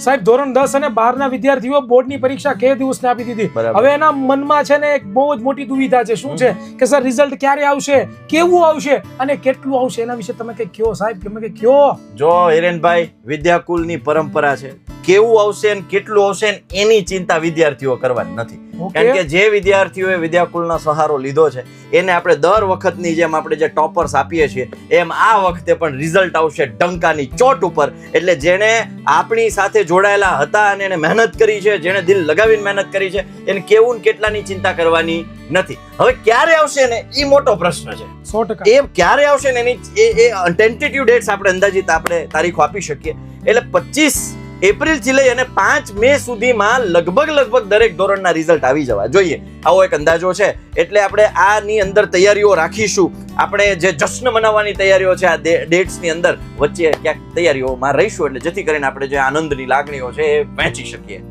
સાહેબ ધોરણ 10 અને 12 ના વિદ્યાર્થીઓ બોર્ડની પરીક્ષા કે દિવસને આપી દીધી. બરાબર. હવે એના મનમાં છે ને એક બહુ જ મોટી દુવિધા છે. શું છે કે સર રિઝલ્ટ ક્યારે આવશે, કેવું આવશે અને કેટલું આવશે, એના વિશે તમે કંઈક કહો સાહેબ, તમે કંઈક કહો. જો હિરેનભાઈ, વિદ્યાકુલની પરંપરા છે, કેવું આવશે ને કેટલું આવશે ને એની ચિંતા વિદ્યાર્થીઓ કરવાની નથી. Okay. કારણ કે જે વિદ્યાર્થીઓએ વિદ્યાકુલનો સહારો લીધો છે એને આપણે દર વખતની જેમ આપણે જે ટોપર્સ આપીએ છીએ એમ આ વખતે પણ રિઝલ્ટ આવશે ડંકાની ચોટ ઉપર. એટલે જેણે આપણી સાથે જોડાયેલા હતા અને એને મહેનત કરી છે, જેણે દિલ લગાવીને મહેનત કરી છે, એને કેવું ને કેટલાની ચિંતા કરવાની નથી. હવે ક્યારે આવશે ને એ મોટો પ્રશ્ન છે. 100%. એ ક્યારે આવશે ને એની ટેન્ટેટિવ ડેટ્સ આપણે અંદાજિત આપણે તારીખો આપી શકીએ. એટલે 25 એપ્રિલથી લઈ અને 5 મે સુધીમાં લગભગ દરેક ધોરણના રિઝલ્ટ આવી જવા જોઈએ, આવો એક અંદાજો છે. એટલે આપણે આની અંદર તૈયારીઓ રાખીશું. આપણે જે જશ્ન મનાવવાની તૈયારીઓ છે આ ડેટ્સની અંદર વચ્ચે ક્યાંક તૈયારીઓમાં રહીશું, એટલે જેથી કરીને આપણે જે આનંદની લાગણીઓ છે એ વહેંચી શકીએ.